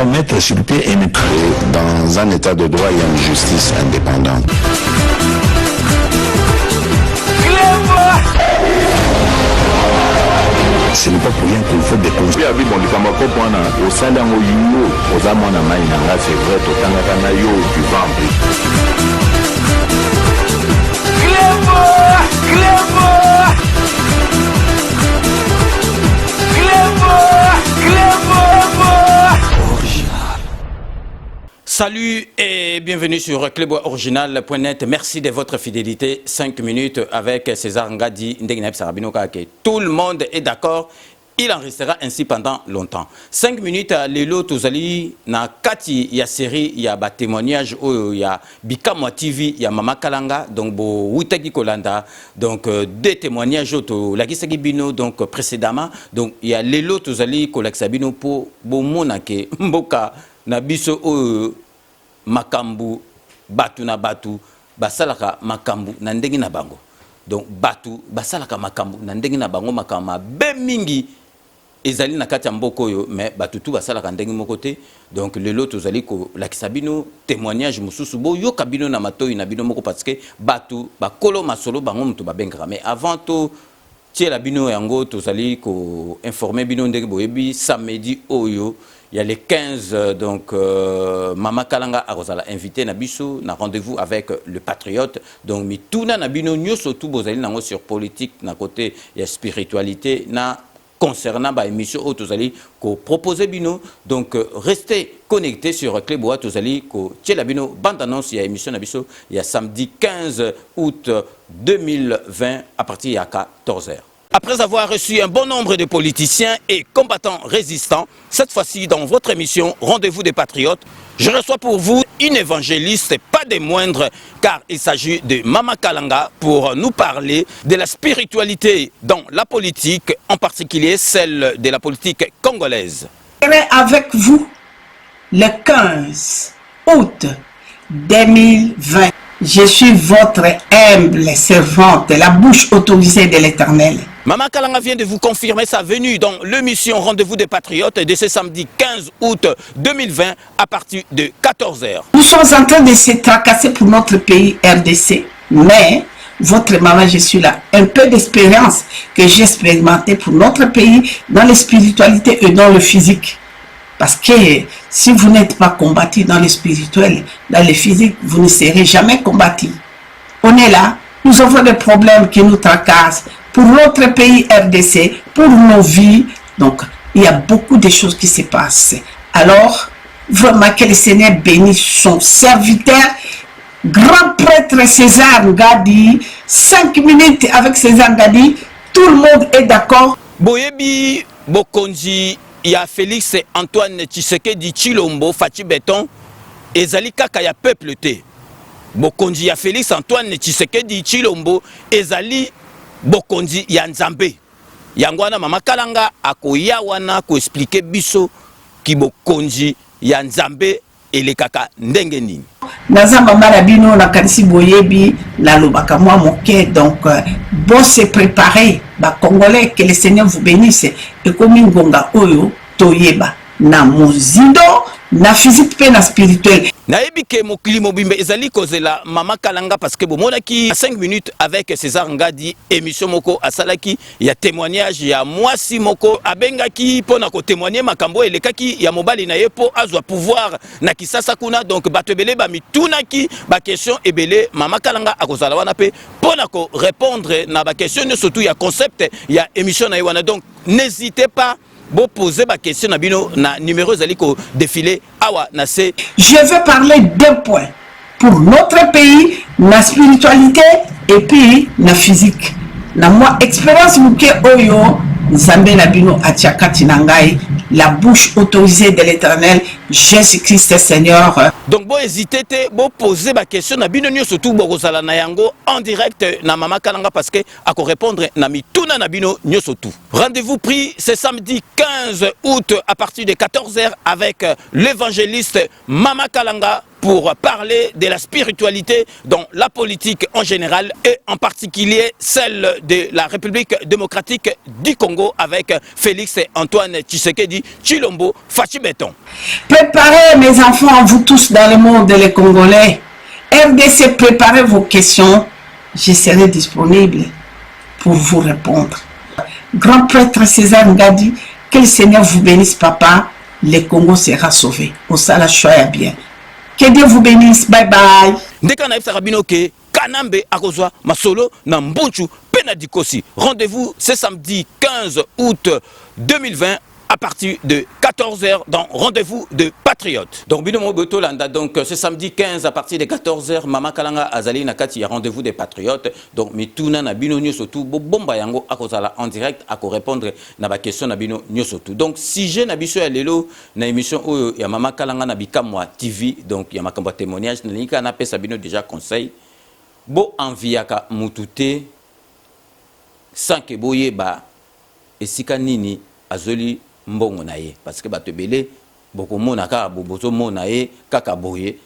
mettre sur pied une... Dans un état de droit, il y a une justice indépendante. Ce n'est pas pour rien qu'il faut des causes. Salut et bienvenue sur Clébois-Original.net. Merci de votre fidélité. 5 minutes avec César Ngadi Ndegneb Sarabinoka. Tout le monde est d'accord. Il en restera ainsi pendant longtemps. 5 minutes à Lelo Tozali, na Kati, il y a série, il y a témoignage, il y a Bikamo TV, il y a Mama Kalanga, donc Bo Witaki Kolanda, donc des témoignages au Lagisagi Bino, donc précédemment, donc il y a Lelo Tozali, Kolak-Sabino pour Bo Monake, Mboka, Nabiso Makambu, Batu na Batu, Basalaka Makambu, Nandegi na Bango. Donc Batu, Basalaka Makambu, Nandegi na Bango, Makama, Bemingi. Ezali na kati mboko yo mais batutu basala kandengi mokote donc lelo tozali ko lakisabino témoignage mususu bo yo kabino na matoyi na bino moko parce que batu bakolo masolo bango mutu babengaka mais avant to tiela bino yango tozali ko informer bino ndenge boyebi samedi oyo il y a les 15 donc Mama Kalanga Arosala invité na biso na rendez-vous avec le patriote donc mituna na bino nyoso tout bozali nango sur politique na côté ya spiritualité na concernant la émission Otozali ko proposer bino donc restez connectés sur Clébois Tozali ko tiela bino bande annonce il y a émission na biso il y a samedi 15 août 2020 à partir de 14h. Après avoir reçu un bon nombre de politiciens et combattants résistants, cette fois-ci dans votre émission Rendez-vous des Patriotes, je reçois pour vous une évangéliste, pas des moindres, car il s'agit de Mama Kalanga pour nous parler de la spiritualité dans la politique, en particulier celle de la politique congolaise. Je serai avec vous le 15 août 2020. Je suis votre humble servante, la bouche autorisée de l'Éternel. Mama Kalanga vient de vous confirmer sa venue dans l'émission Rendez-vous des Patriotes de ce samedi 15 août 2020 à partir de 14h. Nous sommes en train de se tracasser pour notre pays RDC, mais votre maman, je suis là. Un peu d'expérience que j'ai expérimenté pour notre pays dans la spiritualité et dans le physique. Parce que si vous n'êtes pas combattu dans le spirituel, dans le physique, vous ne serez jamais combattu. On est là, nous avons des problèmes qui nous tracassent pour notre pays RDC, pour nos vies. Donc, il y a beaucoup de choses qui se passent. Alors, vraiment que le Seigneur bénisse son serviteur, grand prêtre César Ngadi. 5 minutes avec César Ngadi, tout le monde est d'accord. Boyebi Bokonzi. Il y a Félix Antoine Tshisekedi Tshilombo Fati Beton ezali kaka ya peuple te. Bokonzi ya Félix Antoine Tshisekedi Tshilombo ezali bokonzi ya Nzambe. Yangwana Mama Kalanga akoya wana ko expliquer biso ki bokonzi ya Nzambe ele kaka ndenge nini. Naza mama na bino na kanisi boyebi na lobaka mwa moke donc bon se préparer ba congolais que le Seigneur vous bénisse et comme ngonga oyo toyeba na mozindo na physique pe na spirituel. Nayebi ke mokili mobimbe ezali kozela Mama Kalanga parce que bomonaki 5 minutes avec César Ngadi émission moko asalaki ya témoignage ya mwasi moko abengaki pona ko témoigner makambo elekaki ya mobali na ye po azwa pouvoir na Kisasa kuna donc bato ebele ba mitunaki ba question ebele Mama Kalanga akozala wana pe pona ko répondre na ba question surtout ya concept ya émission na ye wana donc n'hésitez pas. Bon, poser ma question na bino na numéro zaliko défilé awa na se. Je vais parler deux points pour notre pays, la spiritualité et puis la physique. Na moi expérience muke oyo Nzambe na bino atiakati nangai la bouche autorisée de l'Éternel Jésus-Christ Seigneur. Donc bon hésiter te bon poser ma question na bino surtout bokozala na yango en direct na Mama Kalanga parce que ako répondre na mituna na bino surtout. Rendez-vous pris ce samedi 15 août à partir de 14h avec l'évangéliste Mama Kalanga pour parler de la spiritualité dans la politique en général et en particulier celle de la République démocratique du Congo avec Félix Antoine Tshisekedi Tshilombo Fachi Béton. Préparez mes enfants, vous tous dans le monde, les Congolais. RDC, préparez vos questions. Je serai disponible pour vous répondre. Grand prêtre César Ngadi, que le Seigneur vous bénisse, papa. Le Congo sera sauvé. Au Sala Choya bien. Que Dieu vous bénisse. Bye bye. Ndeka na Rabino ke Kanambe akozwa masolo na mbunchu pena dikosi. Rendez-vous ce samedi 15 août 2020 à partir de 14h dans Rendez-vous de Patriotes. Donc Bino Moboto Landa, donc ce samedi 15 à partir de 14h Mama Kalanga Azali Nakati ya Rendez-vous des Patriotes. Donc mituna na bino nyosotu bomba yango akozala en direct ako répondre na ba question na bino nyosotu. Donc si je na biso ya lelo na émission oyo ya Mama Kalanga na Bikamwa TV, donc ya makambo témoignage na lika na pesa bino déjà conseil bo enviaka mutute sans que boye ba esika nini azoli mbongo na ye parce que bato belé boko mona ka bozo mona ye kaka boye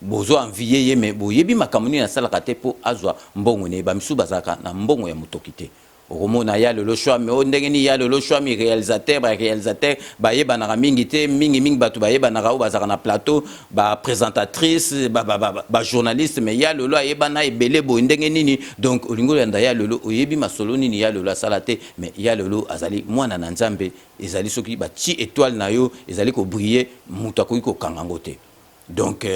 bozo envier ye mais boye bi makamuni na sala kate po azwa mbongo ne ba misu bazaka na mbongo ya mutokite okomona ya le choix mais ndenge ni ya le choix mi réalisateur ba ye banaka mingi te mingi bato ba ye banaka o bazaka na plateau ba présentatrice ba journaliste mais ya le lo ye bana ebele bo ndenge nini donc olingo yanda ya le lo oyebi masolo nini ya le lo sala te mais ya le lo azali mwana na nzambe ezali soki ba ti étoile na yo ezali ko briller mutu akoki ko kangango te donc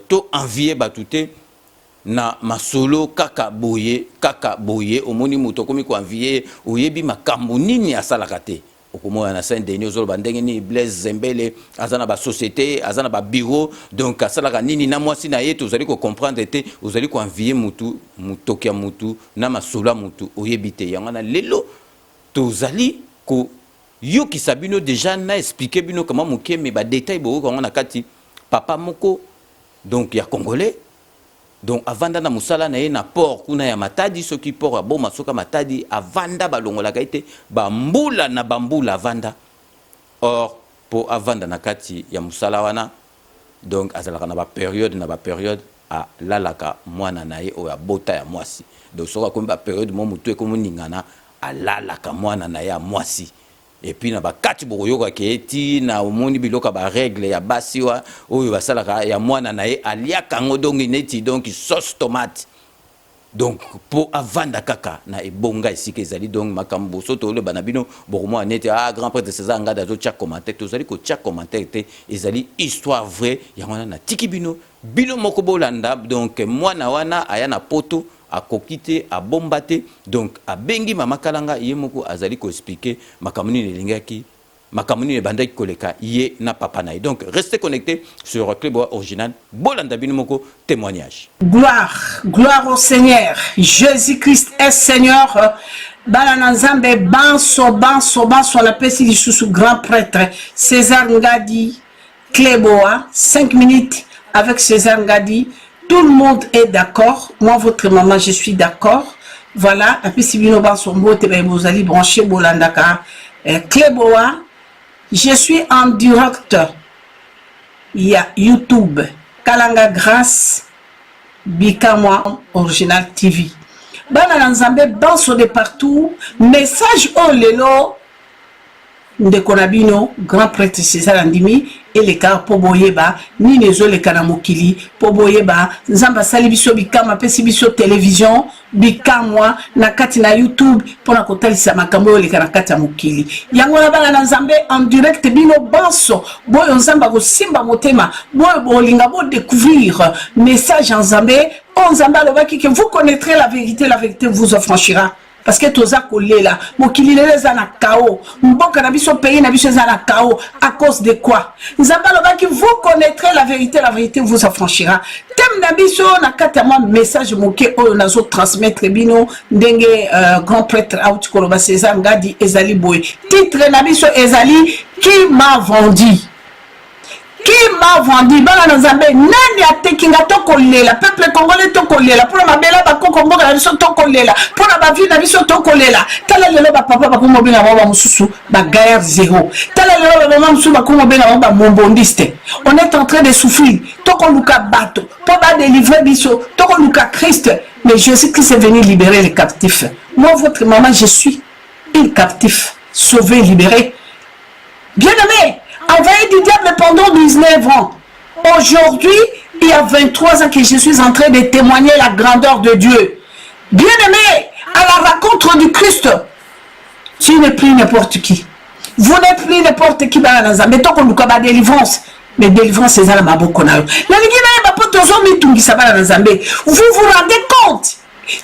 to envier batute na masolo kaka boye omoni muto komi ko envier oyebi makambo nini asalaka te okomona na Saint-Denis ozoloba ndenge ni Blaise Zembele azana ba société azana ba bureau donc asalaka nini na mwasi na ye tozali ko comprendre te ozali ko envier mutu mutoki ya mutu na masolo ya mutu oyebi te yango na lelo tozali ko yokisa bino déjà na expliquer bino comment moke me ba détail bo ko na kati papa moko donc ya congolais. Donc avanda na musala na ye na port kuna ya Matadi soki port aboma soka Matadi avanda balongola kaite bambula na bambula avanda or po avanda na kati ya musala wana donc azalaka na ba période a lalaka mwana na ye o ya bota ya mwasi donc soka ko ba période mo mutu e ko muningana a lalaka mwana na ye ya mwasi. Et puis na ba kati bokoyoka keti na omoni biloka ba règle ya basiwa oyo basalaka ya mwana na ye aliaka ngo donc neti donc sauce tomate donc po avanda kaka na ebonga esika ezali donc makambo soto le banabino bokomo neti grand prêtre César Ngadi zo tia commentaire to zali ko tia commentaire te ezali histoire vraie ya mwana na tikibino bino moko bolanda donc mwana wana aya na poto a kokite a bombate donc a bengi Mama Kalanga ye moko azali ko expliquer makamuni ne lingaki makamuni ne bandaki koleka ye na papa na. Donc restez connectés sur Club Original bolanda bino moko témoignage. Gloire au Seigneur. Jésus-Christ est Seigneur. Balanazambe banso la pesi du sous grand prêtre César Ngadi Kleboa 5 minutes avec César Ngadi. Tout le monde est d'accord. Moi, votre maman, je suis d'accord. Voilà. Et puis, si vous vous allez brancher Bolandaka Kleboa, je suis en direct. Il y a YouTube, Kalanga Grâce, Bikamwa Original TV. Bana Nzambe, banso de partout. Message au lelo. Ndekonabino, grand prêtre César Ndimi, et les cas Poboyeba, ni les autres les Kanamokili, Poboyeba, Nzamba Salibiso Bikama, Pesibiso Télévision, Bikamwa, Nakati na YouTube, pour la côté de Makambo, les Kanakata Mokili. Yangola Bana Nzambe en direct, Bino Banso, Boy Nzamba go Simba Motema, Boy Bolinga, Boy découvrir, message en Zambé, on Zamba Lobaki, que vous connaîtrez la vérité vous affranchira. Parce que toza collé là, mokili les ana kao, mboka na biso pays na biso ana kao à cause de quoi? Nzamba qui vous connaîtrez la vérité vous affranchira. Thème na biso na katama message moké o nazo transmettre bino ndenge grand prêtre out koloba César Ngadi ezali boy. Titre na biso ezali qui m'a vendu. Qui m'a vendu? Bana Nzambe, nani a tekinga tokolela, peuple congolais tokolela, pour ma bela bako Congo na biso tokolela, pour la vie na biso tokolela. Tala lelo ba papa ba komo bena ba mususu, ba guerre zéro. Tala lelo ba maman mususu ba komo bena ba mombondiste. On est en train de souffrir. Toko luka bato, pour ba délivrer biso, toko luka Christ. Mais Jésus-Christ est venu libérer les captifs. Moi, votre maman, je suis une captif, sauvé, libéré. Bien-aimé, envahi du diable pendant 19 ans. Aujourd'hui, il y a 23 ans que je suis en train de témoigner la grandeur de Dieu. Bien-aimé, à la rencontre du Christ, tu n'es plus n'importe qui. Vous n'êtes plus n'importe qui. Mais tant qu'on nous a délivrance, mais délivrance, c'est ça la maboko na yo. Vous vous rendez compte?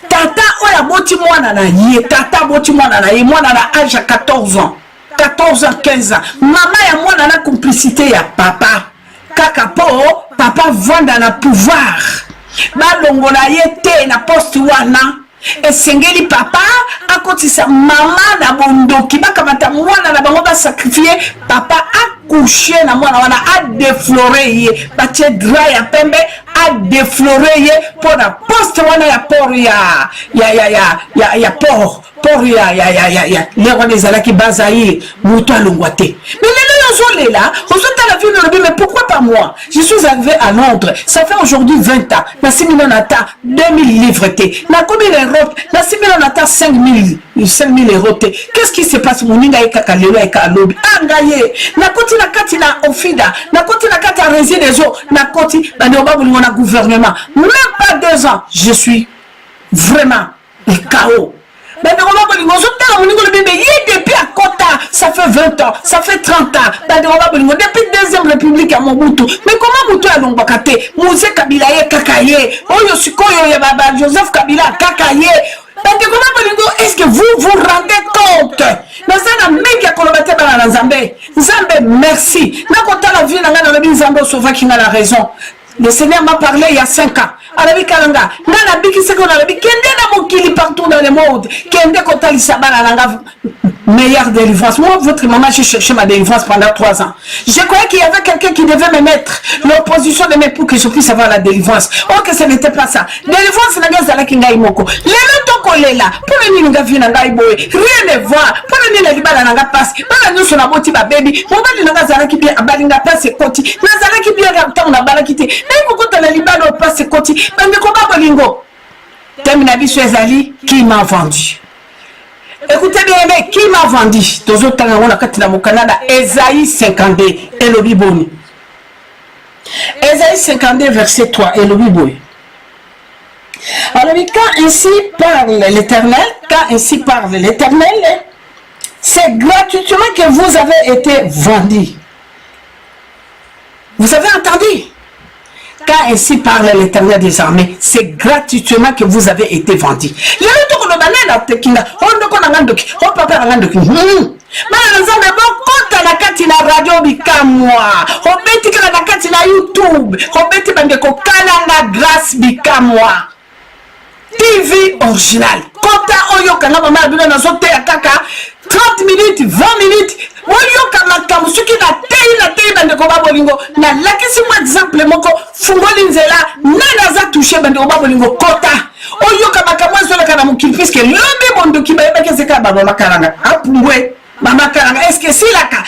Tata oya boti mwana na ye, tata boti mwana na ye, mwana na âge à 14 ans. 14 ans, 15 ans. Maman ya mwana na complicité ya papa. Kaka po, papa vanda na pouvoir. Balongo na ye te na poste wana. Et sengeli papa, a kotisa maman na bondoki. Bakamata mwana na bango ba sacrifier. Papa a couché na mwana wana, a défloré ye. Batie dra ya pembe, a défloré ye. Pour la poste wana ya por ya por. Pour les rois des Alaki Bazaï, Mouto Longwate. Mais les gens là, la vie, mais pourquoi pas moi? Je suis arrivé à Londres, ça fait aujourd'hui 20 ans. Na 6 millions nata 2000 livres. Na combien d'euros? Na 6 millions nata 5000 euros. Qu'est-ce qui se passe? Moninga et Kakalelo et Kalobi. Angaye. Na koti na kati na Ofida. Na koti na kati na Rési des eaux. Na koti na gouvernement. Même pas 2 ans. Je suis vraiment le chaos. Depuis à Kota, ça fait 20 ans, ça fait 30 ans. Depuis deuxième république à Mobutu. Mais comment Mobutu a l'ongokate? Mouzé Kabila ye kakaye. Oyo Sikoyo ye baba Joseph Kabila kakaye. Est-ce que vous vous rendez compte? Nzambe, merci. La vie Nzambe sauva qui a la raison. Le Seigneur m'a parlé il y a 5 ans. Arabi Kalanga, Nana Biki Seko Arabi, Kende na Mokili partout dans le monde, Kende Kotali Sabana Nanga, meilleure délivrance. Moi, votre maman, j'ai cherché ma délivrance pendant 3 ans. Je croyais qu'il y avait quelqu'un qui devait me mettre l'opposition de mes pour que je puisse avoir la délivrance. Oh, que ce n'était pas ça. Délivrance, c'est la Zala Kinga Imoko. Les lotoko là, pour le Ninga Vinanga Iboe, rien ne voit, pour le Nina Libala Nanga passe, pour la nous sur la boti ba baby, pour le Nanga Zala qui bien Abalinga passe et Koti, Nazala qui bien Raptan na Balakite, et pourquoi tu as Libala passe et Koti. Qui m'a vendu? Écoutez bien, mais qui m'a vendu? Ésaïe 52, Elobi Boni. Ésaïe 52, verset 3, Elobi Boni. Alors, quand ainsi parle l'Éternel, c'est gratuitement que vous avez été vendu. Vous avez entendu? Car ainsi parle l'Éternel des armées, c'est gratuitement que vous avez été vendus. TV original. Kota oyoka na mama bino na zote ya kaka 30 minutes, 20 minutes. Oyoka makamu suki na tei bande ko babolingo. Na lakisi mo exemple moko fungoli nzela nana za toucher bande ko babolingo kota. Oyoka makamu zola kana mukili puisque lobi bondo ki ba yebeke seka baba makaranga. Apungwe. Maman Karanga, est-ce que c'est la cas?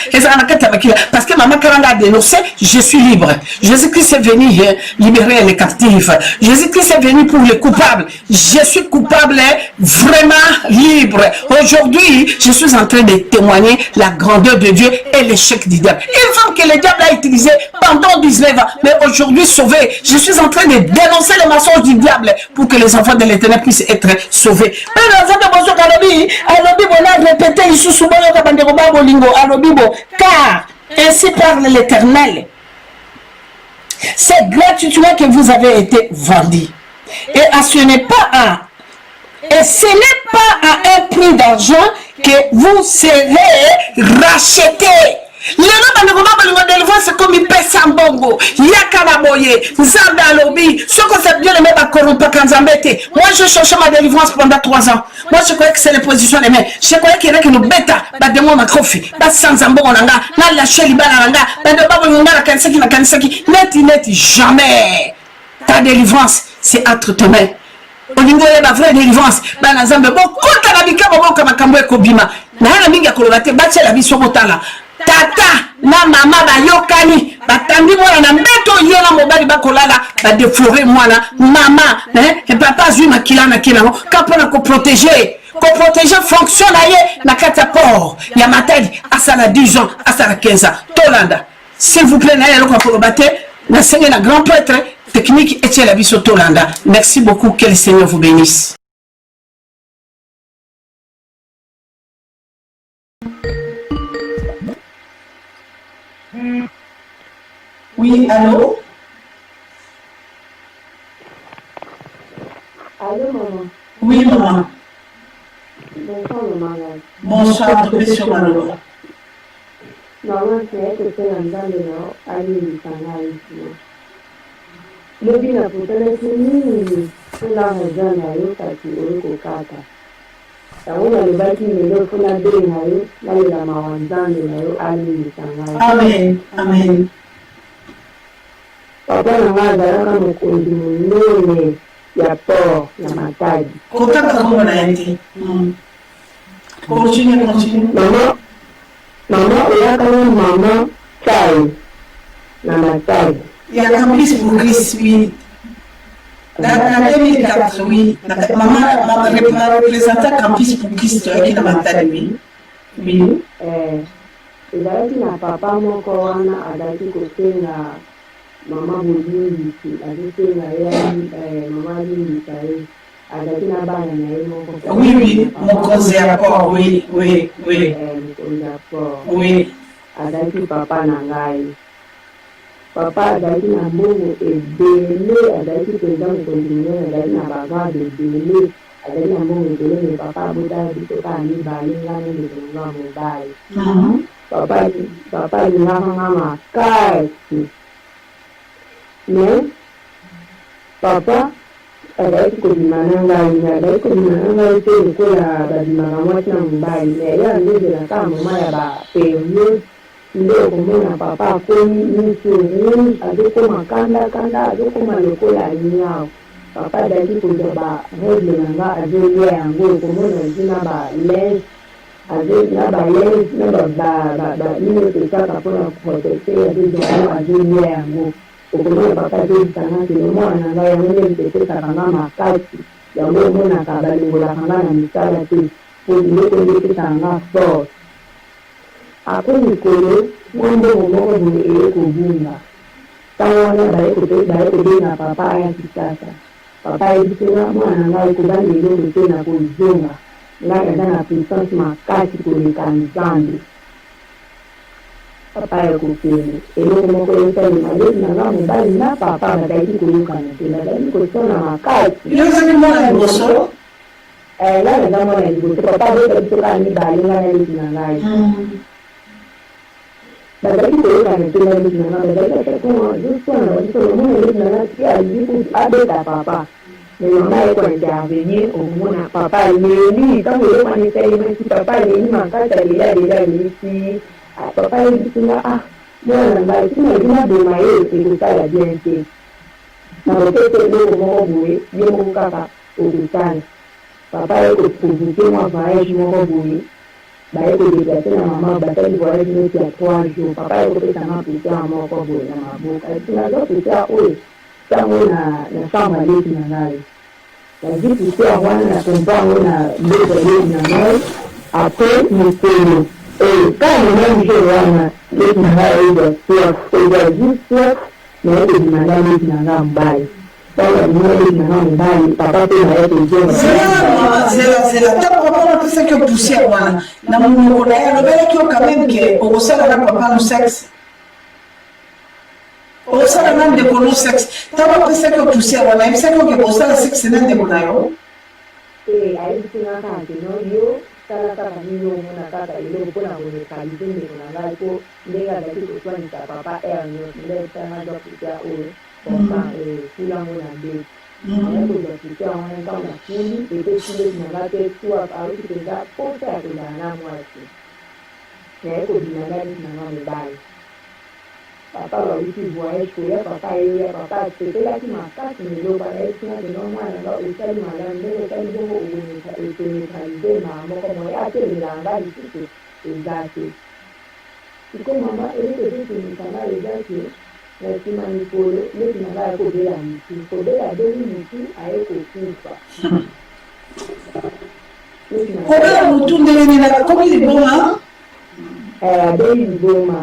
Parce que Maman Karanga a dénoncé, je suis libre. Jésus-Christ est venu libérer les captifs. Jésus-Christ est venu pour les coupables. Je suis coupable, vraiment libre. Aujourd'hui, je suis en train de témoigner la grandeur de Dieu et l'échec du diable. Une femme que le diable a utilisé pendant 19 ans, mais aujourd'hui sauvé. Je suis en train de dénoncer les mensonges du diable pour que les enfants de l'Éternel puissent être sauvés. Car ainsi parle l'Éternel, c'est gratuitement que vous avez été vendus. Et ce n'est pas à un prix d'argent que vous serez rachetés. lelo bandeko babalingo délivrance comme ipesa mbongo yaka na boye nzambe alobi soko c'est bien aimé bakorumpaka nzambe te. Moi je cherchais ma délivrance pendant 3 ans. Moi je croyais que c'est les positions des mains. Je croyais qu'il y avait que nous bêta bademo makofi basanza mbongo nanga na lâcher libala nanga bande babalingo na kanisaki neti jamais. Ta délivrance c'est entre tes mains. Olingo yeba vraie délivrance bana nzambe bokota na bikabo boka makambo ekobima na yana mingi akoloba te batia la biso botala tata na mama bayokani batandi mwana na mbeto yena mobali bakolala badeflore mwana mama papa azwi makila na kinango kapona koprotéger fonction na ye na kati ya port ya matadi asala 10 ans asala 15 ans tolanda s'il vous plaît na ye eloko akoloba te na senge na grand prêtre technique etiel ya biso tolanda. Merci beaucoup, que le Seigneur vous bénisse. Oui, allô? Allô, maman. Oui, maman. Bonsoir, maman. Bonsoir, professeur Malolo. Maman, c'est que c'est un dans le aller du canal ici. Le bien pour téléphone, c'est la raison à eux parce qu'il est au kata. Ça on a le bâti, mais le fond a deux naïs, là il a ma dans le aller du canal. Amen, amen. Papa n'a pas comme il y a peur, il y a matadi. Contact comme on a été. Continue. Maman, il y a quand même maman, Chai, la matadi. Il y a Campus pour Christ, oui. Dans 2004, oui. Maman m'a représenté Campus pour Christ qui n'a pas de oui. Oui. Ezalaki na papa moko wana azalaki kosenga mama bolingisi azosenga ye mama alingisa ye azalaki na bana na ye moko. Oui, mokonzi ya port, oui. Mokonzi ya port. Oui. Azalaki papa na ngai. Papa azalaki na mbongo ebele, azalaki président mokonzi azalaki na bavade ebele, azalaki na mbongo ebele, me papa abotala biso kaka mibale nga nende konga mobali. Papa alingaka nga makasi. Mais papa azalaki kobima na ngai te lokola babimaka mwasi na mobali, me ye andezelaka moma ya baperiode nde okomona papa akomi miso rouge azokoma kanda azokoma lokola nyao. Papa azalaki kozwa baregle na nga azolia yango okomona ezi na balinge na nini otesaka mpona protecte azozwa azolia yango okomona papa azozisanga kele mwana na ngai yango nde mpepesaka nga makasi yango omonaka balongolaka nga na misala te po biloko nde epesaka nga force. Après likolo mwambongo moko boye eye kobunga ntango wana baye kobenga papa ya kisasa. Papa yebisenga mwana ngai kobanda eloko te na kozonga ngai aza na puissance makasi koleka nzambe. Papa ya kokende eloko moko esalema leki na nga mobali na papa bazalaki koyokana te bazalaki kosona makasi. Yozaki mwana liboso? Ngai naza mwana liboso papa azoka biso kaka mibale ngai na leki na ngai. Bazalaki koyokana te ngai leki na nga bazalaki atakoma zoswana bazosona mwana leki na nga ti aliku abeta papa. Mais mama eko intervenir okomona papa aleli ntango eyokana esalemaki papa aleli makasi alela alesi papa yebisinga mwana ngai tina ezina boma ye ekosala bien te na kopesa eloko moko boye ye moko kaka okosala. Papa ekoprovoke mwa voyage moko boye baye kodeplace na mama basali voyage neti ya 3 jours. Papa ekopesanga poussière moko boye na maboka naza poussière oyo ntango na chambre aleki na ngai nazwi poussière wana na pompa yango na biloko aleki na ngai. Apres mokolo kaka na jour wana leki na ngai oyo eza juste naye kobima ngai leki na ngai mobali ntango abima leki na ngai mobali papa mpe naye kojenga zela ntango papa napesaki poussière wana na monoko na ye alobelaki yo quand même ke okosalaka papa no sexe osala na ndeko no sexe ntango apesaki yo poussière wana yebisaki oke kosala sexe na ndeko na yo ayebisinga kaka keno yo kala kaka nini omona kaka eloko mpona kolekalize ndeko na ngai po ndenge azalaki koswanisa papa aire nyonso nde tanga zwa putia oyo fulango na beti naye kozwa putia wana ntango na fuli epesi ndeti na ngai mpe tuwa auti mpenza posa ya kozala na mwasi naye kobima ngai neti na ngai mobali papa bauti voyage koya papa eya papa asepelaki makasi miloko anayesinga keno mwana nga osali malamu ndenge osali bongo okonetralize mama moko moye atelela nga lisusu eza te siko mama elekezekinika nga eza te na nsima mikolo neti na nga akobela mitu kobela beli mitu aye kokufa kobela mutu ndenge nini akomi liboma abeli liboma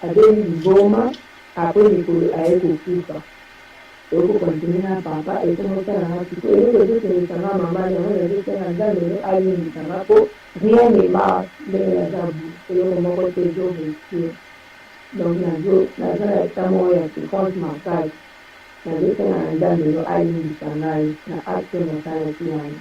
abeli liboma apres mikolo aye kokufa okokontinue na papa ekomosalanga siko elekezekinikanga mama yango nazosenga nzambe no alimbisanga mpo rien ne marche ndenge naza bu eloko moko te ezovetie donc naza na eta moko ya souffrance makasi nazosenga na nzambe no alimbisa ngai na acte mosalaki wana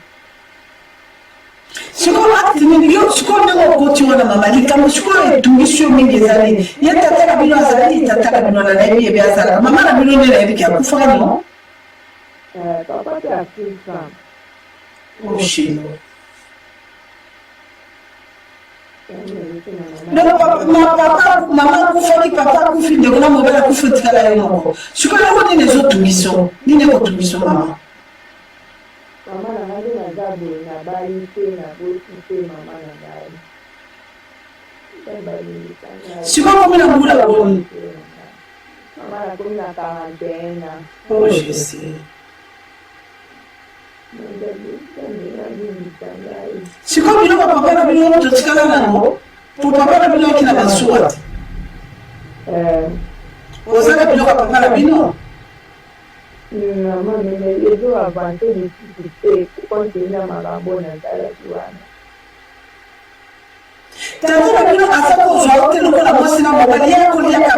sikoyo akitini yo sikoyo ndenge okoti wana mama likambo sikoyo etungisi yo mingi ezali ye tata na bino azalaki tata na bino na nayebi ebe azalaka mama na bino nde nayebiki akufaka no papa te akufa oshino mama akufaki papa akufi ndeko na mobali akufi etikala yo moko sikoyo yango nini ezotungiso nini ekotungiso mama mama na ngai naza boye nabali mpe nabosi mpe mama na ngai sikoyo komi na mbula boni mama nakomi na 41 ans oh jésus sikoyo bino bapapa na bino totikala nango po papa na bino oki na basuwa te ozala biloko papa na bino mama mene ezo avance lisusu te kontena makambo na nzalaki wana tata na bino aza kozwa te lokola mwasi na mobali ye koliaka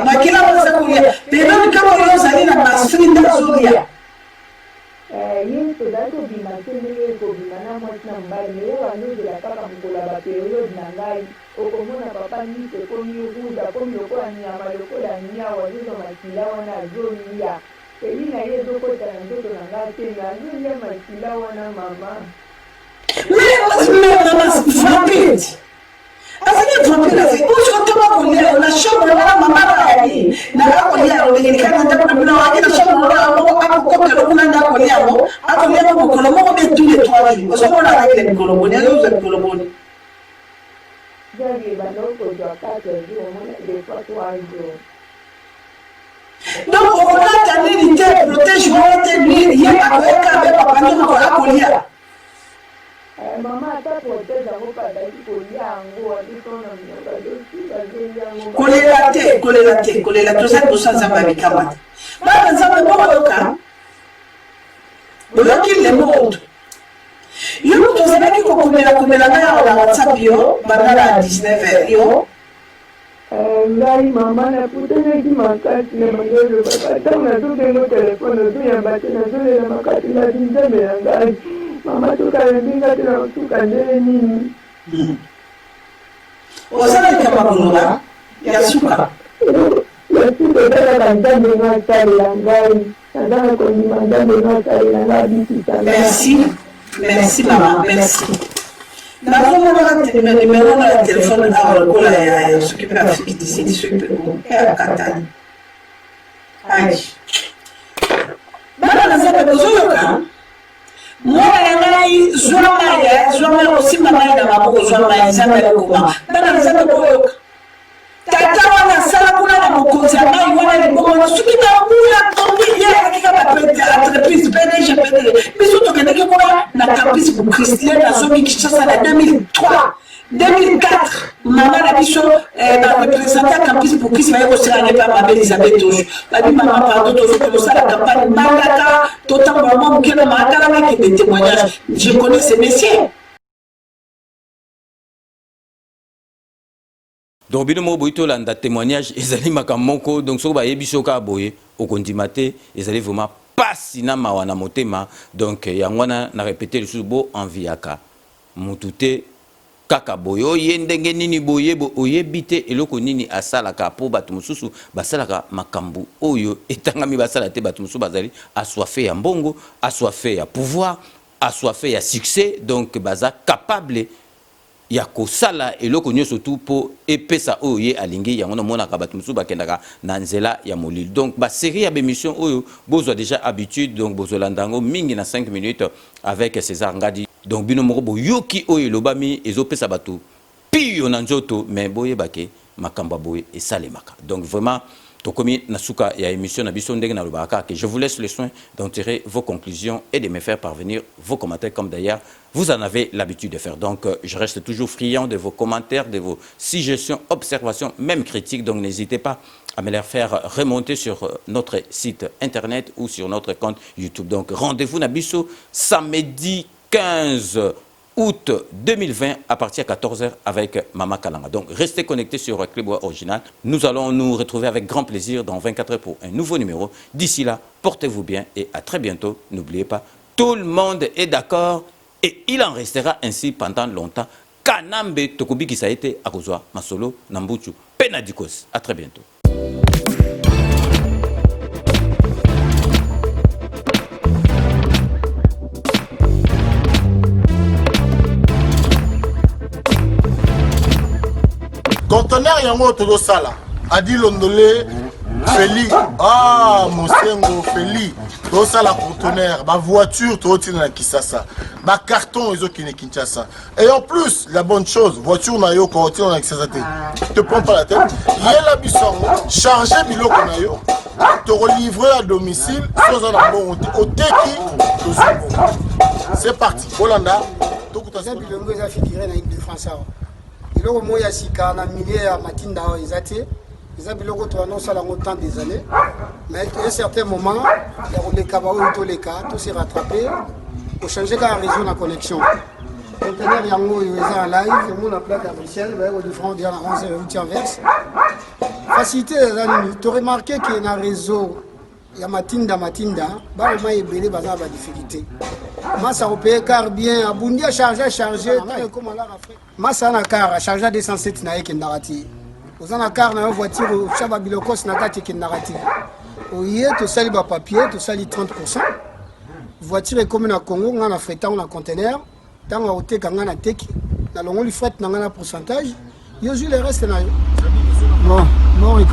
makila baza kolia pembeni kaka oyo ozali na basiri nde azolia ye tozali kobima te ndenge kobima na mwasi na mobali meye wanozela kaka mokolo ya baperiode na ngai okomona papa miso ekomi rouge akomi lokola nyama lokola niawa azozwa makila wana azolia eli na ye ezokota na nzoto na ngai te nazolia makila wana mama vampire azali vampire ozotoma kolia na chambre wana mama nayali nakakolia olengelikana ndako na bino waki na chambre wana moko akokokelo kuna ndakolia mo akolia mo mokolo moko be tous les 3 jours ozomona akakile mikolo boni azoza mikolo boni jagi banokozwa 4 jours omona des fois 3 jours donc okokata nini te protège wana te ye akoyeka abe papa nde mokolo akolia mama ata protège yango bazali kolia yango adikona minoko kolela te kolela tozali bosa nzambe abikama te bana nzambe bokoyoka boyoki lemo oto yo moto ozalaki kokomela ngai awa na whatsapp yo bangala 19h yo ngai mama naputanaki makasi na mayolo papa ntango nazobengo telefone nazoyamba te nazolela makasi nati nzambe na ngai mama tokala mbinga te na kotuka ndele nini ozala likama koloba ya suka yasuka ezalaka nzambe nga asalela ngai nazala kondima nzambe nga asalela ngai abikisa ngai merci mama merci nazomona numero na ya telefone awa lokola ya soki mpe afiki disidi soki mpe akatani ai bana na nzambe bozoyoka mwana na ngai zwa ngai osimba ngai na maboko zwa ngai nzambe alekoma bana na nzambe boyoka tata wana asala kuna na mokonzi ya ngai wana libomona soki nabula tombi ye akika baentreprise pdg biso tokendeki kuna na campus bochristien nazomi kinshasa na 2003 2004 mama na biso barepresente campus bochrist baye kosengana mpe mabe elizabeth oyo babi mama pardo tozoki kosala campagne mbandaka totambola mwa moke na makala nakende témoignage je connais ces messieurs. donc bino mo boyi tolanda témoignage ezali makambo moko donc soki bayebi soki aboye okondima te ezali vraiment pasi na mawa na motema donc yango wana na répété lisusu bo enviaka mutute kaka boye oye ndenge nini boye oyebi te eloko nini asalaka po bato mosusu basalaka makambo oyo etangami basala te bato mosusu bazali assoiffé ya mbongo, assoiffé ya pouvoir, assoiffé ya succès, donc baza capable ya kosala eloko nyonso tu po epesa oyo ye alingi yango namonaka bato mosusu bakendaka na nzela ya molili. Donc basérie ya bémission oyo bozwa déjà habitude, donc bozolanda yango mingi na 5 minutes avec César Ngadi. Donc bino moko boyoki oyo elobami ezopesa bato piyo na nzoto mais boyebake makamba boye esalemaka. Donc vraiment tokomi nasuka ya émission na biso ndenge na lobaka que je vous laisse le soin d'en tirer vos conclusions et de me faire parvenir vos commentaires comme d'ailleurs vous en avez l'habitude de faire. Donc je reste toujours friand de vos commentaires, de vos suggestions, observations, même critiques. Donc n'hésitez pas à me les faire remonter sur notre site internet ou sur notre compte YouTube. Donc rendez-vous na biso samedi 15 août 2020 à partir de 14h avec Mama Kalanga. Donc restez connectés sur Clébois Original. Nous allons nous retrouver avec grand plaisir dans 24 heures pour un nouveau numéro. D'ici là, portez-vous bien et à très bientôt. N'oubliez pas, tout le monde est d'accord et il en restera ainsi pendant longtemps. Kanambe Tokobi qui ça a été à Kozwa, Masolo, Nambuchu, Penadikos. À très bientôt. Conteneur yango todo sala adi londolé Feli Mosengo Feli to sala conteneur ba voiture to tina na Kisasa ba carton ezo kine Kinshasa et en plus la bonne chose voiture na yo ko tina na Kisasa te prends pas la tête yela bisongo charger biloko na yo te relivrer à domicile sans un bon oteki to c'est parti Bolanda to kutasa bilongo za figuré na équipe de France. Biloko moya sika na milieu ya matinda ezate eza biloko to annonce la longtemps des années mais à un certain moment ya koleka ba oyo to leka to se rattraper pour changer ka réseau na connexion conteneur yango eza en live mon plaque à Bruxelles ba au différent dia na 11 8 inverse facilité la nuit to remarqué que na réseau ya matinda ba au moins ebele baza ba difficulté massa opé car bien abundi a charger comme là Afrique massa na car charger 207 na yeke ndarati ozana car na voiture chaba bilokos na kati ke ndarati oye to sali ba papier to sali 30% voiture comme na Congo ngana fretant na conteneur tanga oteka ngana teki na longoli fret na ngana pourcentage yo ju le reste na yo bon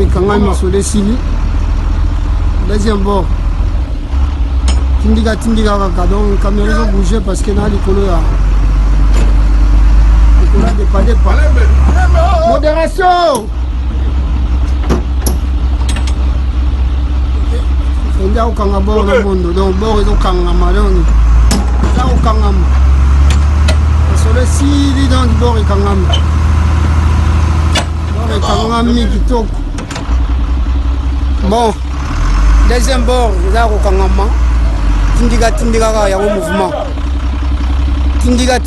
ikangami masole sili deuxième bord tindika kaka donc caméra zo bouger parce que na likolo ya dépanner pas modération nda okanga bord na mondo donc bord ezokanga malongi nda okangama masole sili donc bord ekangami kitoko. Bon, deuxième bord, nous avons Kangama. Tindika kaka ya mouvement. Tindika.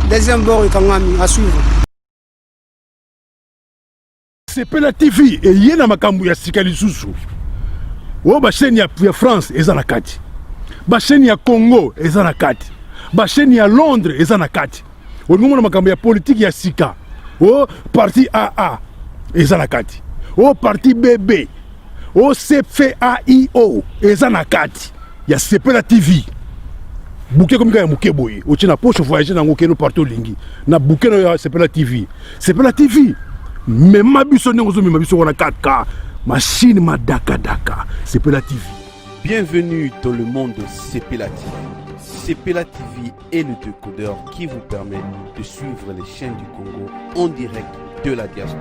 Deuxième bord, Kangami à suivre. Sepela TV et yena makambu ya sikali susu. O ba chaîne ya France ezana kati. Ba chaîne ya Congo ezana kati. Ba chaîne ya Londres ezana kati. O ngomona makambu ya politique ya sika. O parti AA ezana kati. O parti BB. O CFAIO ezana kati. Ya Sepela TV. Bouquet comme ya muke boye. O tina poche voyager na ngokeno partout lingi. Na bouquet na Sepela TV. Sepela TV. Mais ma biso n'engozo ma biso wana 4K machine ma daka Sepela TV. Bienvenue dans le monde de Sepela TV. Sepela TV est le décodeur qui vous permet de suivre les chaînes du Congo en direct de la diaspora.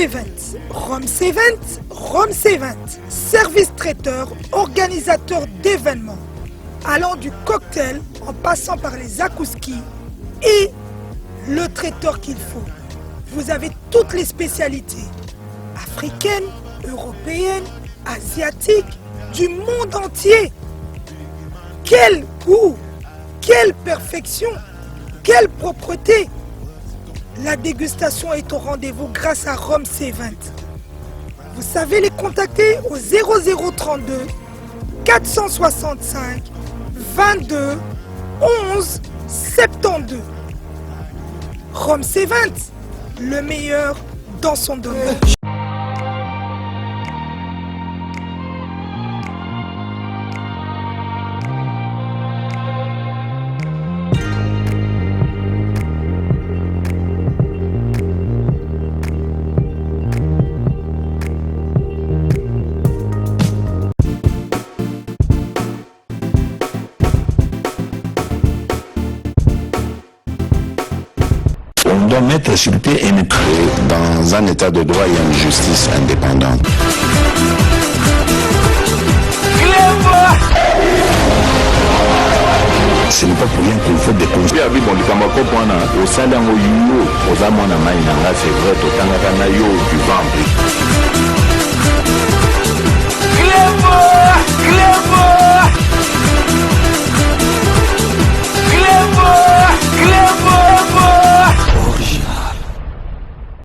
Event. Rom's Event, Rom's Event. Service traiteur, organisateur d'événements. Allant du cocktail en passant par les akouskis et le traiteur qu'il faut. Vous avez toutes les spécialités. Africaines, européennes, asiatiques, du monde entier. Quel goût, quelle perfection, quelle propreté. La dégustation est au rendez-vous grâce à Rom's Event. Vous savez les contacter au 0032 465 22 11 72. Rom's Event, le meilleur dans son domaine. On doit mettre sur pied un État. Dans un état de droit et une justice indépendante. Ce n'est pas pour rien qu'il faut des conseils. C'est vrai,